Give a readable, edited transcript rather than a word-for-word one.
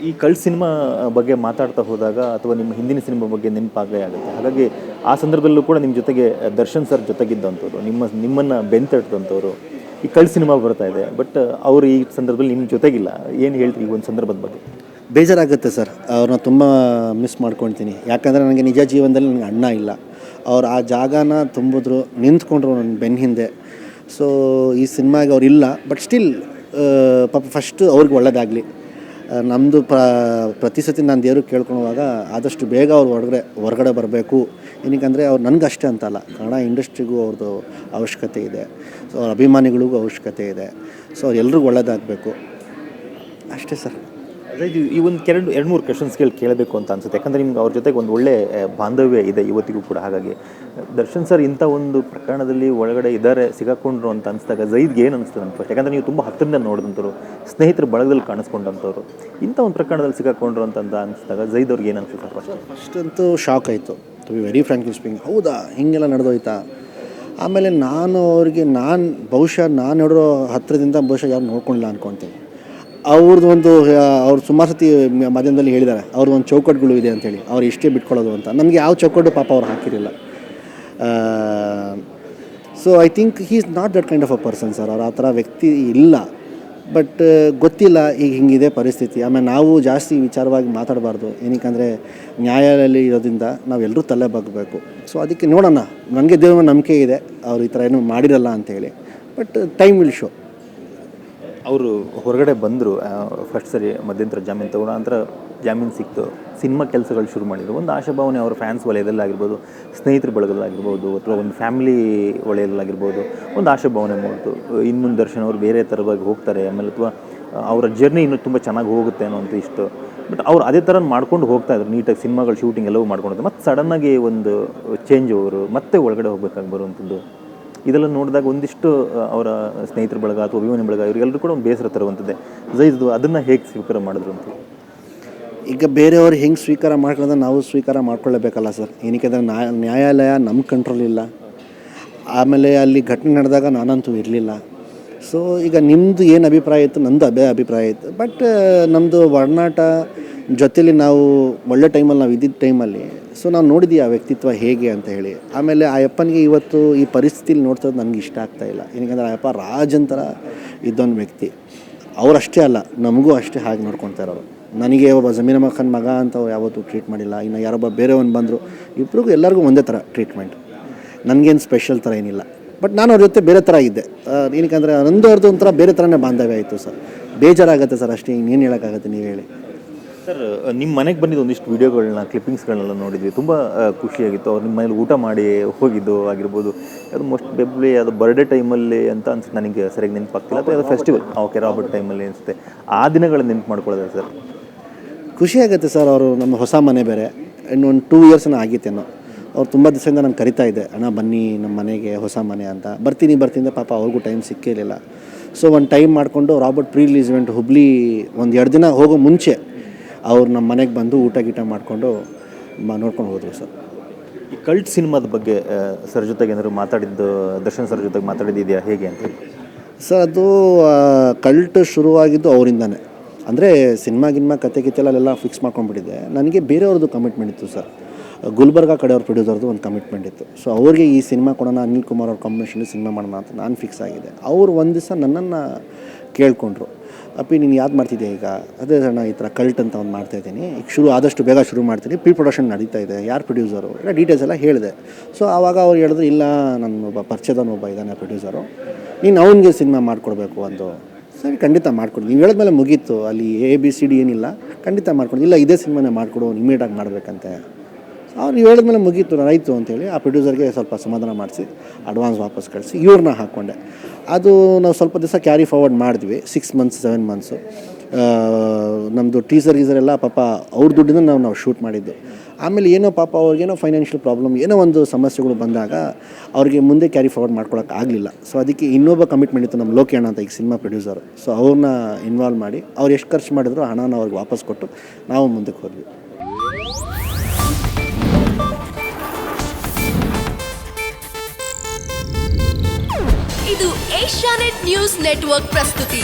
ಈ ಕಳ್ಳ ಸಿನಿಮಾ ಬಗ್ಗೆ ಮಾತಾಡ್ತಾ ಹೋದಾಗ ಅಥವಾ ನಿಮ್ಮ ಹಿಂದಿನ ಸಿನಿಮಾ ಬಗ್ಗೆ ನೆನಪಾಗೇ ಆಗುತ್ತೆ. ಹಾಗಾಗಿ ಆ ಸಂದರ್ಭದಲ್ಲೂ ಕೂಡ ನಿಮ್ಮ ಜೊತೆಗೆ ದರ್ಶನ್ ಸರ್ ಜೊತೆಗಿದ್ದಂಥವ್ರು, ನಿಮ್ಮನ್ನು ಬೆಂತಟ್ಟದಂಥವ್ರು. ಈ ಕಳ್ಳ ಸಿನಿಮಾ ಬರ್ತಾ ಇದೆ, ಬಟ್ ಅವರು ಈ ಸಂದರ್ಭದಲ್ಲಿ ನಿಮ್ಮ ಜೊತೆಗಿಲ್ಲ. ಏನು ಹೇಳ್ತೀರಿ ಈ ಒಂದು ಸಂದರ್ಭದ ಬಗ್ಗೆ? ಬೇಜಾರಾಗುತ್ತೆ ಸರ್, ಅವ್ರನ್ನ ತುಂಬ ಮಿಸ್ ಮಾಡ್ಕೊಳ್ತೀನಿ. ಯಾಕಂದರೆ ನನಗೆ ನಿಜ ಜೀವನದಲ್ಲಿ ನನಗೆ ಅಣ್ಣ ಇಲ್ಲ. ಅವ್ರು ಆ ಜಾಗನ ತುಂಬಿದ್ರು, ನಿಂತ್ಕೊಂಡ್ರು ನನ್ನ ಬೆನ್ನ ಹಿಂದೆ. ಸೊ ಈ ಸಿನಿಮಾಗೆ ಅವ್ರಿಲ್ಲ, ಬಟ್ ಸ್ಟಿಲ್ ಪಾಪ ಫಸ್ಟು ಅವ್ರಿಗೆ ಒಳ್ಳೆಯದಾಗಲಿ. ನಮ್ಮದು ಪ್ರತಿ ಸತಿ ನಾನು ದೇವ್ರಿಗೆ ಕೇಳ್ಕೊಳುವಾಗ ಆದಷ್ಟು ಬೇಗ ಅವ್ರು ಹೊರಗಡೆ ಬರಬೇಕು. ಏನಕ್ಕಂದರೆ ಅವ್ರು ನನಗಷ್ಟೇ ಅಂತಲ್ಲ, ಕನ್ನಡ ಇಂಡಸ್ಟ್ರಿಗೂ ಅವ್ರದ್ದು ಅವಶ್ಯಕತೆ ಇದೆ. ಸೊ ಅವ್ರ ಅಭಿಮಾನಿಗಳಿಗೂ ಅವಶ್ಯಕತೆ ಇದೆ. ಸೊ ಅವ್ರು ಎಲ್ರಿಗೂ ಒಳ್ಳೆಯದಾಗಬೇಕು ಅಷ್ಟೇ ಸರ್. ಅದೇ ಈ ಒಂದು ಎರಡು ಮೂರು ಕ್ವೆಶನ್ಸ್ಗಳು ಕೇಳಬೇಕು ಅಂತ ಅನ್ಸುತ್ತೆ. ಯಾಕಂದರೆ ನಿಮ್ಗೆ ಅವ್ರ ಜೊತೆಗೆ ಒಂದು ಒಳ್ಳೆ ಬಾಂಧವ್ಯ ಇದೆ ಇವತ್ತಿಗೂ ಕೂಡ. ಹಾಗಾಗಿ ದರ್ಶನ್ ಸರ್ ಇಂಥ ಒಂದು ಪ್ರಕರಣದಲ್ಲಿ ಒಳಗಡೆ ಇದ್ದಾರೆ, ಸಿಗಾಕೊಂಡ್ರು ಅಂತ ಅನಿಸಿದಾಗ ಝೈದ್ಗೆ ಏನು ಅನಿಸ್ತದೆ ಅಂತ ಫಸ್ಟ್? ಯಾಕಂದರೆ ನೀವು ತುಂಬ ಹತ್ತಿರದಿಂದ ನೋಡಿದಂಥವ್ರು, ಸ್ನೇಹಿತರ ಬಳಗದಲ್ಲಿ ಕಾಣಿಸ್ಕೊಂಡಂಥವ್ರು, ಇಂಥ ಒಂದು ಪ್ರಕರಣದಲ್ಲಿ ಸಿಗಾಕೊಂಡ್ರು ಅಂತ ಅನಿಸಿದಾಗ ಝೈದ್ ಅವ್ರಿಗೆ ಏನು ಅನಿಸುತ್ತೆ ಫಸ್ಟ್ ಅಂತೂ ಶಾಕ್ ಆಯಿತು, to be very frankly speaking. ಹೌದಾ, ಹಿಂಗೆಲ್ಲ ನಡೆದೋಯ್ತಾ? ಆಮೇಲೆ ಬಹುಶಃ ನಾನು ನೋಡೋ ಹತ್ತಿರದಿಂದ ಯಾರು ನೋಡ್ಕೊಂಡಿಲ್ಲ ಅಂದ್ಕೊಳ್ತೀನಿ. ಅವ್ರು ಸುಮಾರು ಸತಿ ಮಾಧ್ಯಮದಲ್ಲಿ ಹೇಳಿದ್ದಾರೆ, ಅವ್ರದ್ದು ಒಂದು ಚೌಕಟ್ಟುಗಳು ಇದೆ ಅಂಥೇಳಿ, ಅವ್ರು ಎಷ್ಟೇ ಬಿಟ್ಕೊಳ್ಳೋದು ಅಂತ. ನನಗೆ ಯಾವ ಚೌಕಟ್ಟು ಪಾಪ ಅವ್ರು ಹಾಕಿರಲಿಲ್ಲ. So I think he is not that kind of a person sir. ಅವ್ರು ಆ ಥರ ವ್ಯಕ್ತಿ ಇಲ್ಲ. ಬಟ್ ಗೊತ್ತಿಲ್ಲ, ಈಗ ಹಿಂಗಿದೆ ಪರಿಸ್ಥಿತಿ. ಆಮೇಲೆ ನಾವು ಜಾಸ್ತಿ ವಿಚಾರವಾಗಿ ಮಾತಾಡಬಾರ್ದು. ಏನಕ್ಕಂದರೆ ನ್ಯಾಯಾಲಯದಲ್ಲಿ ಇರೋದ್ರಿಂದ ನಾವೆಲ್ಲರೂ ತಲೆ ಬಗ್ಗಬೇಕು. ಸೊ ಅದಕ್ಕೆ ನೋಡೋಣ, ನನಗೆ ದೇವ್ರ ನಂಬಿಕೆ ಇದೆ ಅವ್ರು ಈ ಥರ ಏನೂ ಮಾಡಿರಲ್ಲ ಅಂಥೇಳಿ. But time will show. ಅವರು ಹೊರಗಡೆ ಬಂದರು, ಫಸ್ಟ್ ಸರಿ ಮಧ್ಯಂತರ ಜಾಮೀನು ತಗೊಂಡು ನಂತರ ಜಾಮೀನು ಸಿಕ್ತು, ಸಿನಿಮಾ ಕೆಲಸಗಳು ಶುರು ಮಾಡಿದರು. ಒಂದು ಆಶಾಭಾವನೆ ಅವರ ಫ್ಯಾನ್ಸ್ ವಲಯದಲ್ಲಾಗಿರ್ಬೋದು, ಸ್ನೇಹಿತರ ಬಳಗದಲ್ಲಾಗಿರ್ಬೋದು, ಅಥವಾ ಒಂದು ಫ್ಯಾಮಿಲಿ ವಲಯದಲ್ಲಾಗಿರ್ಬೋದು ಒಂದು ಆಶಾಭಾವನೆ ಮೂಡಿತು. ಇನ್ನು ದರ್ಶನ್ ಅವರು ಬೇರೆ ಥರವಾಗಿ ಹೋಗ್ತಾರೆ, ಆಮೇಲೆ ಅಥವಾ ಅವರ ಜರ್ನಿ ಇನ್ನೂ ತುಂಬ ಚೆನ್ನಾಗಿ ಹೋಗುತ್ತೆ ಅನ್ನೋ ಅಂತ ಇಷ್ಟು. ಬಟ್ ಅವ್ರು ಅದೇ ಥರ ಮಾಡ್ಕೊಂಡು ಹೋಗ್ತಾಯಿದ್ರು, ನೀಟಾಗಿ ಸಿನಿಮಾಗಳು ಶೂಟಿಂಗ್ ಎಲ್ಲವೂ ಮಾಡ್ಕೊಂಡು. ಮತ್ತು ಸಡನ್ನಾಗಿ ಒಂದು ಚೇಂಜ್ ಓವರು ಮತ್ತೆ ಒಳಗಡೆ ಹೋಗ್ಬೇಕಾಗಿ ಬರುವಂಥದ್ದು, ಇದೆಲ್ಲ ನೋಡಿದಾಗ ಒಂದಿಷ್ಟು ಅವರ ಸ್ನೇಹಿತರ ಬಳಗ ಅಥವಾ ಅಭಿಮಾನಿ ಬಳಗ ಇವರಿಗೆಲ್ಲರೂ ಕೂಡ ಒಂದು ಬೇಸರ ತರುವಂಥದ್ದೇ. ಝೈದ್ ಅದನ್ನು ಹೇಗೆ ಸ್ವೀಕಾರ ಮಾಡಿದ್ರು ಅಂತ? ಈಗ ಬೇರೆಯವರು ಹೆಂಗೆ ಸ್ವೀಕಾರ ಮಾಡ್ಕೊಳ್ಳೋದ್ರೆ ನಾವು ಸ್ವೀಕಾರ ಮಾಡ್ಕೊಳ್ಳೇಬೇಕಲ್ಲ ಸರ್. ಏನಕ್ಕೆಂದರೆ ನ್ಯಾಯಾಲಯ ನಮ್ಮ ಕಂಟ್ರೋಲ್ ಇಲ್ಲ. ಆಮೇಲೆ ಅಲ್ಲಿ ಘಟನೆ ನಡೆದಾಗ ನಾನಂತೂ ಇರಲಿಲ್ಲ. ಸೊ ಈಗ ನಿಮ್ಮದು ಏನು ಅಭಿಪ್ರಾಯ ಇತ್ತು, ನಂದು ಅದೇ ಅಭಿಪ್ರಾಯ ಇತ್ತು. ಬಟ್ ನಮ್ಮದು ಒಡನಾಟ ಜೊತೆಲಿ ನಾವು ಒಳ್ಳೆ ಟೈಮಲ್ಲಿ ನಾವು ಇದ್ದಿದ್ದ ಟೈಮಲ್ಲಿ ಸೊ ನಾವು ನೋಡಿದ್ದೀವಿ ಆ ವ್ಯಕ್ತಿತ್ವ ಹೇಗೆ ಅಂತ ಹೇಳಿ. ಆಮೇಲೆ ಆ ಅಪ್ಪನಿಗೆ ಇವತ್ತು ಈ ಪರಿಸ್ಥಿತಿಲಿ ನೋಡ್ತೋದು ನನಗೆ ಇಷ್ಟ ಆಗ್ತಾಯಿಲ್ಲ. ಏನಕ್ಕೆ ಆ ಅಪ್ಪ ರಾಜಂತರ ಇದ್ದೊಂದು ವ್ಯಕ್ತಿ. ಅವರಷ್ಟೇ ಅಲ್ಲ, ನಮಗೂ ಅಷ್ಟೇ ಹಾಗೆ ನೋಡ್ಕೊಳ್ತಾ ಇರೋರು. ನನಗೆ ಒಬ್ಬ ಜಮೀರ್ ಅಹ್ಮದ್ ಖಾನ್ ಮಗ ಅಂತ ಯಾವತ್ತೂ ಟ್ರೀಟ್ ಮಾಡಿಲ್ಲ. ಇನ್ನು ಯಾರೊಬ್ಬ ಬೇರೆಯವ್ನು ಬಂದರು, ಇಬ್ಬರಿಗೂ ಎಲ್ಲರಿಗೂ ಒಂದೇ ಥರ ಟ್ರೀಟ್ಮೆಂಟ್. ನನಗೇನು ಸ್ಪೆಷಲ್ ಥರ ಏನಿಲ್ಲ. ಬಟ್ ನಾನು ಅವ್ರ ಜೊತೆ ಬೇರೆ ಥರ ಇದ್ದೆ. ಏನಕ್ಕಂದರೆ ನಂದು ಅವ್ರದ್ದು ಒಂಥರ ಬೇರೆ ಥರನೇ ಬಾಂಧವ್ಯ ಆಯಿತು ಸರ್. ಬೇಜಾರಾಗುತ್ತೆ ಸರ್, ಅಷ್ಟೇ. ಇನ್ನೇನು ಹೇಳೋಕ್ಕಾಗತ್ತೆ, ನೀವು ಹೇಳಿ ಸರ್. ನಿಮ್ಮ ಮನೆಗೆ ಬಂದಿದ್ದು ಒಂದಿಷ್ಟು ವೀಡಿಯೋಗಳನ್ನ, ಕ್ಲಿಪ್ಪಿಂಗ್ಸ್ಗಳನ್ನೆಲ್ಲ ನೋಡಿದ್ವಿ, ತುಂಬ ಖುಷಿಯಾಗಿತ್ತು. ಅವ್ರು ನಿಮ್ಮ ಮನೇಲಿ ಊಟ ಮಾಡಿ ಹೋಗಿದ್ದು ಆಗಿರ್ಬೋದು, ಅದು ಮೋಸ್ಟ್ ಬೆಬ್ಲಿ ಅದು ಬರ್ಡೇ ಟೈಮಲ್ಲಿ ಅಂತ ಅನ್ಸುತ್ತೆ, ನನಗೆ ಸರಿಯಾಗಿ ನೆನಪಾಗ್ತಿಲ್ಲ, ಅಥವಾ ಅದು ಫೆಸ್ಟಿವಲ್ ಓಕೆ ರಾಬರ್ಟ್ ಟೈಮಲ್ಲಿ ಅನಿಸುತ್ತೆ. ಆ ದಿನಗಳನ್ನ ನೆನಪು ಮಾಡ್ಕೊಳ್ಳೋದು ಸರ್ ಖುಷಿಯಾಗುತ್ತೆ ಸರ್. ಅವರು ನಮ್ಮ ಹೊಸ ಮನೆ ಬೇರೆ, ಇನ್ನೊಂದು 2 ಇಯರ್ಸ್ನ ಆಗಿತ್ತೇನೋ. ಅವ್ರು ತುಂಬ ದಿವಸದಿಂದ ನಾನು ಕರಿತಾ ಇದ್ದೆ, ಅಣ್ಣ ಬನ್ನಿ ನಮ್ಮ ಮನೆಗೆ, ಹೊಸ ಮನೆ ಅಂತ. ಬರ್ತೀನಿ ಪಾಪ ಅವ್ರಿಗೂ ಟೈಮ್ ಸಿಕ್ಕಿರಲಿಲ್ಲ. ಸೊ ಒಂದು ಟೈಮ್ ಮಾಡಿಕೊಂಡು Robert pre release event Hubli ಒಂದು 2 ದಿನ ಹೋಗೋ ಮುಂಚೆ ಅವ್ರು ನಮ್ಮ ಮನೆಗೆ ಬಂದು ಊಟ ಮಾಡ್ಕೊಂಡು ನೋಡ್ಕೊಂಡು ಹೋದರು ಸರ್. ಈ ಕಲ್ಟ್ ಸಿನಿಮಾದ ಬಗ್ಗೆ ಸರ್ ಜೊತೆಗೆ ಏನಾದ್ರು ಮಾತಾಡಿದ್ದು, ದರ್ಶನ್ ಸರ್ ಜೊತೆಗೆ ಮಾತಾಡಿದ್ದಿದೆಯಾ ಹೇಗೆ ಅಂತ ಹೇಳಿ? ಸರ್ ಅದು ಕಲ್ಟ್ ಶುರುವಾಗಿದ್ದು ಅವರಿಂದಾನೆ. ಅಂದರೆ ಸಿನಿಮಾ ಕತೆ ಅಲ್ಲೆಲ್ಲ ಫಿಕ್ಸ್ ಮಾಡ್ಕೊಂಡ್ಬಿಟ್ಟಿದ್ದೆ. ನನಗೆ ಬೇರೆಯವ್ರದ್ದು ಕಮಿಟ್ಮೆಂಟ್ ಇತ್ತು ಸರ್. ಗುಲ್ಬರ್ಗಾ ಕಡೆಯವ್ರ ಪ್ರೊಡ್ಯೂಸರ್ದು ಒಂದು ಕಮಿಟ್ಮೆಂಟ್ ಇತ್ತು. ಸೊ ಅವ್ರಿಗೆ ಈ ಸಿನಿಮಾ ಕೊಡೋಣ, ಅನಿಲ್ ಕುಮಾರ್ ಅವ್ರ ಕಾಂಬಿನೇಷನಲ್ಲಿ ಸಿನಿಮಾ ಮಾಡೋಣ ಅಂತ ನಾನು ಫಿಕ್ಸ್ ಆಗಿದೆ. ಅವರು ಒಂದು ದಿವಸ ನನ್ನನ್ನು ಕೇಳಿಕೊಂಡ್ರು, ಅಪ್ಪಿ ನೀನು ಯಾವ್ದು ಮಾಡ್ತಿದ್ದೆ ಈಗ? ಅದೇ ಅಣ್ಣ ಈ ಥರ ಕಲ್ಟ್ ಅಂತ ಒಂದು ಮಾಡ್ತಾಯಿದ್ದೀನಿ, ಈಗ ಆದಷ್ಟು ಬೇಗ ಶುರು ಮಾಡ್ತೀನಿ, ಪ್ರೀ ಪ್ರೊಡಕ್ಷನ್ ನಡೀತಾ ಇದೆ, ಯಾರು ಪ್ರೊಡ್ಯೂಸರು ಎಲ್ಲ ಡೀಟೇಲ್ಸ್ ಎಲ್ಲ ಹೇಳಿದೆ. ಸೊ ಆವಾಗ ಅವ್ರು ಹೇಳಿದ್ರು, ಇಲ್ಲ ನನ್ನ ಒಬ್ಬ ಪರಿಚಯದವನೊಬ್ಬ ಇದ್ದಾನೆ ಪ್ರೊಡ್ಯೂಸರು, ನೀನು ಅವನಿಗೆ ಸಿನಿಮಾ ಮಾಡಿಕೊಡ್ಬೇಕು ಅಂದು. ಸರಿ ಖಂಡಿತ ಮಾಡಿಕೊಡಿ, ನೀವು ಹೇಳಿದ್ಮೇಲೆ ಮುಗೀತು, ಅಲ್ಲಿ ABCD ಏನಿಲ್ಲ, ಖಂಡಿತ ಮಾಡಿಕೊಡಿ. ಇಲ್ಲ ಇದೇ ಸಿನಿಮಾನೇ ಮಾಡಿಕೊಡು, ಇಮಿಡಿಯೇಟಾಗಿ ಮಾಡಬೇಕಂತೆ. ಅವ್ರು ನೀವು ಹೇಳಿದ್ಮೇಲೆ ಮುಗೀತು, ಆಯಿತು ಅಂತೇಳಿ ಆ ಪ್ರೊಡ್ಯೂಸರ್ಗೆ ಸ್ವಲ್ಪ ಸಮಾಧಾನ ಮಾಡಿಸಿ ಅಡ್ವಾನ್ಸ್ ವಾಪಸ್ ಕಳಿಸಿ ಇವ್ರನ್ನ ಹಾಕ್ಕೊಂಡೆ. ಅದು ನಾವು ಸ್ವಲ್ಪ ದಿವಸ ಕ್ಯಾರಿ ಫಾರ್ವರ್ಡ್ ಮಾಡಿದ್ವಿ, 6 ಮಂತ್ಸ್ 7 ಮಂತ್ಸು. ನಮ್ಮದು ಟೀಸರ್ ಎಲ್ಲ ಪಾಪ ಅವ್ರ ದುಡ್ಡಿಂದ ನಾವು ಶೂಟ್ ಮಾಡಿದ್ದು. ಆಮೇಲೆ ಏನೋ ಪಾಪ ಅವ್ರಿಗೇನೋ ಫೈನಾನ್ಷಿಯಲ್ ಪ್ರಾಬ್ಲಮ್, ಏನೋ ಒಂದು ಸಮಸ್ಯೆಗಳು ಬಂದಾಗ ಅವ್ರಿಗೆ ಮುಂದೆ ಕ್ಯಾರಿ ಫಾರ್ವರ್ಡ್ ಮಾಡ್ಕೊಳಕ್ಕೆ ಆಗಲಿಲ್ಲ. ಸೊ ಅದಕ್ಕೆ ಇನ್ನೊಬ್ಬ ಕಮಿಟ್ಮೆಂಟ್ ಇತ್ತು, ನಮ್ಮ ಲೋಕಿ ಅಣ್ಣ ಅಂತ, ಈಗ ಸಿನಿಮಾ ಪ್ರೊಡ್ಯೂಸರು. ಸೊ ಅವ್ರನ್ನ ಇನ್ವಾಲ್ವ್ ಮಾಡಿ ಅವ್ರು ಎಷ್ಟು ಖರ್ಚು ಮಾಡಿದ್ರು ಹಣನ ಅವ್ರಿಗೆ ವಾಪಸ್ ಕೊಟ್ಟು ನಾವು ಮುಂದಕ್ಕೆ ಹೋದ್ವಿ. ಇದು ಏಷ್ಯಾನೆಟ್ ನ್ಯೂಸ್ ನೆಟ್ವರ್ಕ್ ಪ್ರಸ್ತುತಿ.